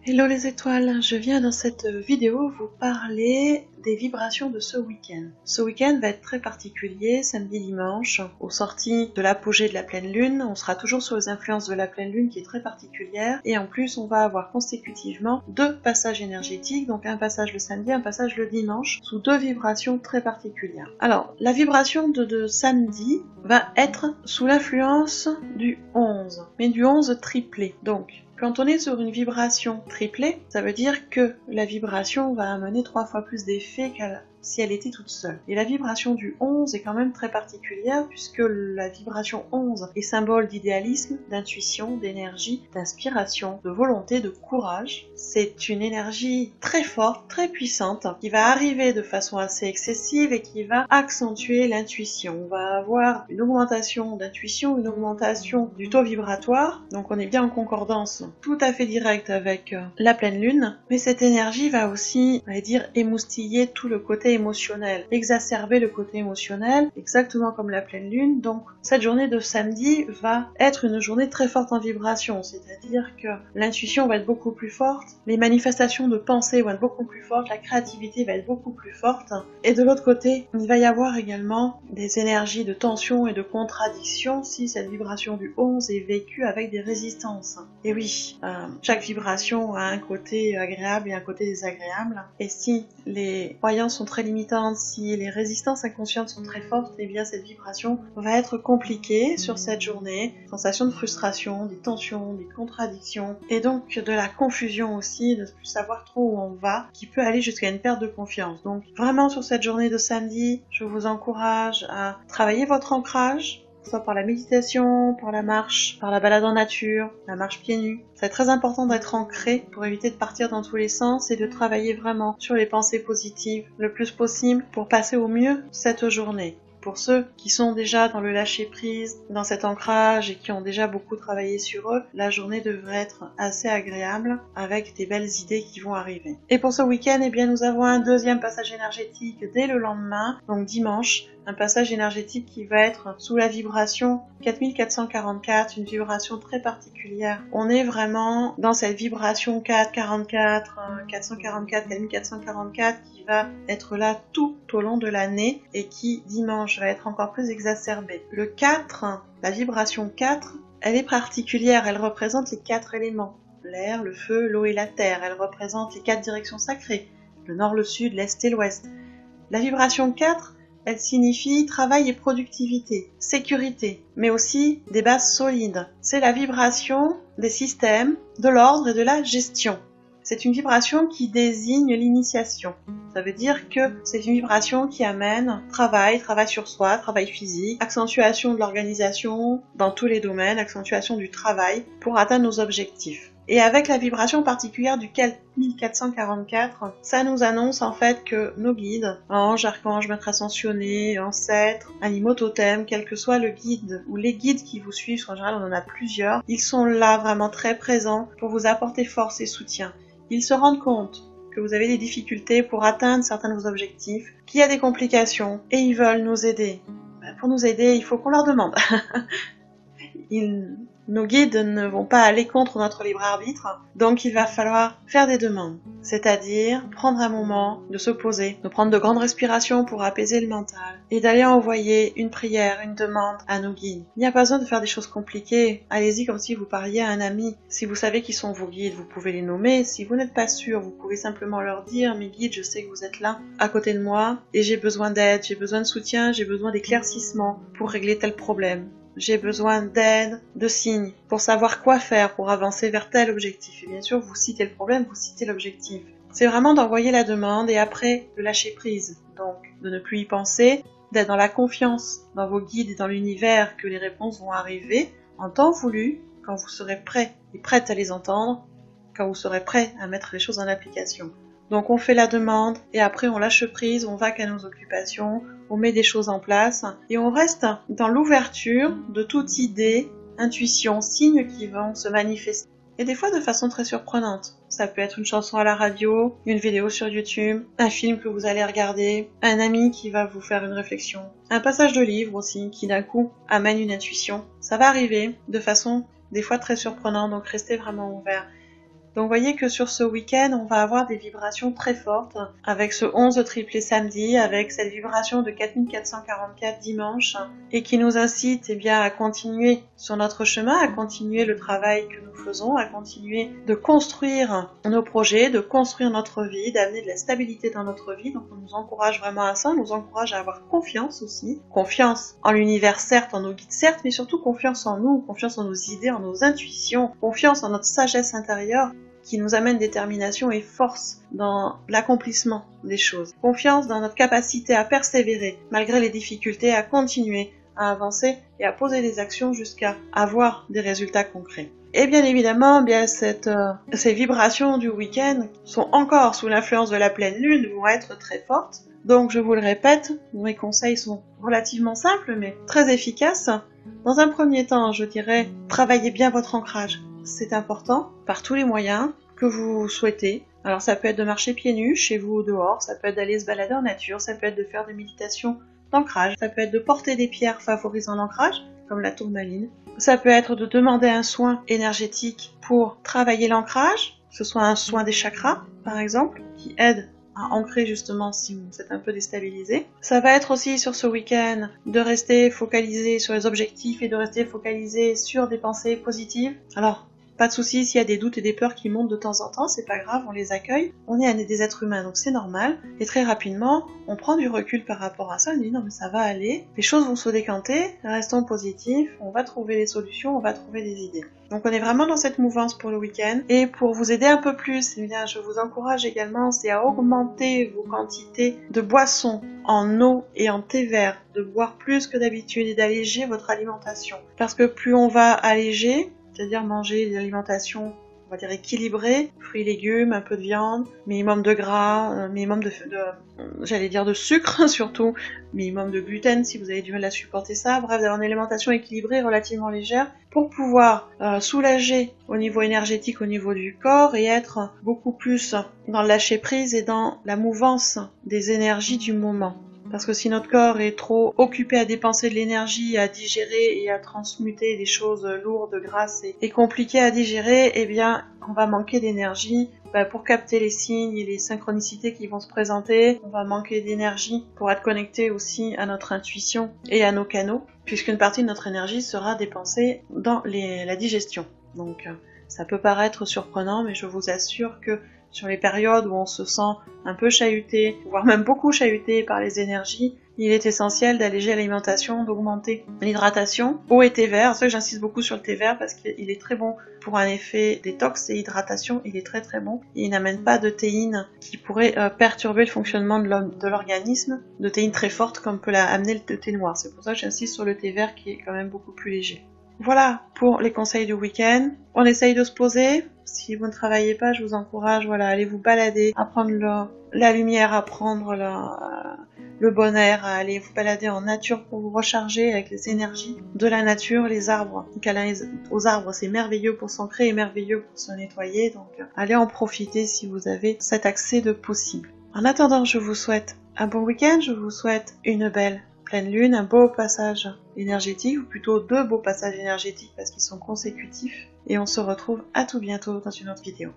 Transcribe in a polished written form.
Hello les étoiles, je viens dans cette vidéo vous parler des vibrations de ce week-end. Ce week-end va être très particulier, samedi, dimanche, aux sorties de l'apogée de la pleine lune. On sera toujours sur les influences de la pleine lune qui est très particulière. Et en plus, on va avoir consécutivement deux passages énergétiques, donc un passage le samedi, un passage le dimanche, sous deux vibrations très particulières. Alors, la vibration de samedi va être sous l'influence du 11, mais du 11 triplé. Donc, quand on est sur une vibration triplée, ça veut dire que la vibration va amener 3 fois plus d'effet qu'elle si elle était toute seule. Et la vibration du 11 est quand même très particulière puisque la vibration 11 est symbole d'idéalisme, d'intuition, d'énergie, d'inspiration, de volonté, de courage. C'est une énergie très forte, très puissante, qui va arriver de façon assez excessive et qui va accentuer l'intuition. On va avoir une augmentation d'intuition, une augmentation du taux vibratoire, donc on est bien en concordance tout à fait directe avec la pleine lune, mais cette énergie va aussi, on va dire, émoustiller tout le côté émotionnel, exacerber le côté émotionnel, exactement comme la pleine lune. Donc cette journée de samedi va être une journée très forte en vibration, c'est-à-dire que l'intuition va être beaucoup plus forte, les manifestations de pensée vont être beaucoup plus fortes, la créativité va être beaucoup plus forte, et de l'autre côté, il va y avoir également des énergies de tension et de contradiction si cette vibration du 11 est vécue avec des résistances. Et oui, chaque vibration a un côté agréable et un côté désagréable, et si les croyances sont très limitantes, si les résistances inconscientes sont très fortes, et bien cette vibration va être compliquée sur cette journée. Sensation de frustration, des tensions, des contradictions, et donc de la confusion aussi, de ne plus savoir trop où on va, qui peut aller jusqu'à une perte de confiance. Donc vraiment sur cette journée de samedi, je vous encourage à travailler votre ancrage, soit par la méditation, par la marche, par la balade en nature, la marche pieds nus. C'est très important d'être ancré pour éviter de partir dans tous les sens et de travailler vraiment sur les pensées positives le plus possible pour passer au mieux cette journée. Pour ceux qui sont déjà dans le lâcher-prise, dans cet ancrage et qui ont déjà beaucoup travaillé sur eux, la journée devrait être assez agréable avec des belles idées qui vont arriver. Et pour ce week-end, eh bien, nous avons un deuxième passage énergétique dès le lendemain, donc dimanche, un passage énergétique qui va être sous la vibration 4444, une vibration très particulière. On est vraiment dans cette vibration 444, 444, 4444 qui va être là tout au long de l'année et qui dimanche va être encore plus exacerbée. Le 4, la vibration 4, elle est particulière, elle représente les 4 éléments. L'air, le feu, l'eau et la terre. Elle représente les 4 directions sacrées, le nord, le sud, l'est et l'ouest. La vibration 4, elle signifie travail et productivité, sécurité, mais aussi des bases solides. C'est la vibration des systèmes, de l'ordre et de la gestion. C'est une vibration qui désigne l'initiation. Ça veut dire que c'est une vibration qui amène travail sur soi, travail physique, accentuation de l'organisation dans tous les domaines, accentuation du travail pour atteindre nos objectifs. Et avec la vibration particulière du 4444, ça nous annonce en fait que nos guides, anges, archanges, maîtres ascensionnés, ancêtres, animaux totems, quel que soit le guide ou les guides qui vous suivent, en général on en a plusieurs, ils sont là vraiment très présents pour vous apporter force et soutien. Ils se rendent compte que vous avez des difficultés pour atteindre certains de vos objectifs, qu'il y a des complications, et ils veulent nous aider. Pour nous aider, il faut qu'on leur demande. Nos guides ne vont pas aller contre notre libre arbitre, donc il va falloir faire des demandes, c'est-à-dire prendre un moment de se poser, de prendre de grandes respirations pour apaiser le mental, et d'aller envoyer une prière, une demande à nos guides. Il n'y a pas besoin de faire des choses compliquées, allez-y comme si vous parliez à un ami. Si vous savez qui sont vos guides, vous pouvez les nommer. Si vous n'êtes pas sûr, vous pouvez simplement leur dire « Mes guides, je sais que vous êtes là, à côté de moi, et j'ai besoin d'aide, j'ai besoin de soutien, j'ai besoin d'éclaircissement pour régler tel problème. » J'ai besoin d'aide, de signes, pour savoir quoi faire pour avancer vers tel objectif. Et bien sûr, vous citez le problème, vous citez l'objectif. C'est vraiment d'envoyer la demande et après de lâcher prise. Donc, de ne plus y penser, d'être dans la confiance dans vos guides et dans l'univers que les réponses vont arriver en temps voulu, quand vous serez prêt et prête à les entendre, quand vous serez prêt à mettre les choses en application. Donc on fait la demande et après on lâche prise, on va qu'à nos occupations, on met des choses en place et on reste dans l'ouverture de toute idée, intuition, signes qui vont se manifester. Et des fois de façon très surprenante. Ça peut être une chanson à la radio, une vidéo sur YouTube, un film que vous allez regarder, un ami qui va vous faire une réflexion, un passage de livre aussi qui d'un coup amène une intuition. Ça va arriver de façon des fois très surprenante, donc restez vraiment ouvert. Donc vous voyez que sur ce week-end, on va avoir des vibrations très fortes, avec ce 11 triplé samedi, avec cette vibration de 4444 dimanche, et qui nous incite à continuer sur notre chemin, à continuer le travail que nous faisons, à continuer de construire nos projets, de construire notre vie, d'amener de la stabilité dans notre vie. Donc on nous encourage vraiment à ça, on nous encourage à avoir confiance aussi, confiance en l'univers certes, en nos guides certes, mais surtout confiance en nous, confiance en nos idées, en nos intuitions, confiance en notre sagesse intérieure, qui nous amène détermination et force dans l'accomplissement des choses. Confiance dans notre capacité à persévérer malgré les difficultés, à continuer, à avancer et à poser des actions jusqu'à avoir des résultats concrets. Et bien évidemment, ces vibrations du week-end sont encore sous l'influence de la pleine lune, vont être très fortes. Donc je vous le répète, mes conseils sont relativement simples mais très efficaces. Dans un premier temps, je dirais, travaillez bien votre ancrage. C'est important, par tous les moyens que vous souhaitez. Alors ça peut être de marcher pieds nus, chez vous ou dehors, ça peut être d'aller se balader en nature, ça peut être de faire des méditations d'ancrage, ça peut être de porter des pierres favorisant l'ancrage, comme la tourmaline. Ça peut être de demander un soin énergétique pour travailler l'ancrage, que ce soit un soin des chakras, par exemple, qui aide à ancrer justement si vous êtes un peu déstabilisé. Ça va être aussi sur ce week-end de rester focalisé sur les objectifs et de rester focalisé sur des pensées positives. Alors, pas de souci s'il y a des doutes et des peurs qui montent de temps en temps, c'est pas grave, on les accueille. On est des êtres humains, donc c'est normal. Et très rapidement, on prend du recul par rapport à ça, on dit non mais ça va aller, les choses vont se décanter, restons positifs, on va trouver les solutions, on va trouver des idées. Donc on est vraiment dans cette mouvance pour le week-end. Et pour vous aider un peu plus, je vous encourage également, c'est à augmenter vos quantités de boissons en eau et en thé vert, de boire plus que d'habitude et d'alléger votre alimentation. Parce que plus on va alléger, c'est-à-dire manger des alimentations, on va dire équilibrées, fruits et légumes, un peu de viande, minimum de gras, minimum de sucre surtout, minimum de gluten si vous avez du mal à supporter ça, bref, d'avoir une alimentation équilibrée, relativement légère, pour pouvoir soulager au niveau énergétique, au niveau du corps, et être beaucoup plus dans le lâcher prise et dans la mouvance des énergies du moment. Parce que si notre corps est trop occupé à dépenser de l'énergie, à digérer et à transmuter des choses lourdes, grasses et compliquées à digérer, eh bien, on va manquer d'énergie pour capter les signes et les synchronicités qui vont se présenter. On va manquer d'énergie pour être connecté aussi à notre intuition et à nos canaux, puisqu'une partie de notre énergie sera dépensée dans la digestion. Donc, ça peut paraître surprenant, mais je vous assure que sur les périodes où on se sent un peu chahuté, voire même beaucoup chahuté par les énergies, il est essentiel d'alléger l'alimentation, d'augmenter l'hydratation. Eau et thé vert, c'est ça que j'insiste beaucoup sur le thé vert parce qu'il est très bon pour un effet détox et hydratation, il est très très bon. Il n'amène pas de théine qui pourrait perturber le fonctionnement de l'organisme, de théine très forte comme peut amener le thé noir. C'est pour ça que j'insiste sur le thé vert qui est quand même beaucoup plus léger. Voilà pour les conseils du week-end. On essaye de se poser. Si vous ne travaillez pas, je vous encourage à aller vous balader, à prendre la lumière, à prendre le bon air, à aller vous balader en nature pour vous recharger avec les énergies de la nature, les arbres. Câlin aux arbres, c'est merveilleux pour s'ancrer et merveilleux pour se nettoyer. Donc allez en profiter si vous avez cet accès de possible. En attendant, je vous souhaite un bon week-end, je vous souhaite une belle pleine lune, un beau passage énergétique, ou plutôt 2 beaux passages énergétiques parce qu'ils sont consécutifs. Et on se retrouve à tout bientôt dans une autre vidéo.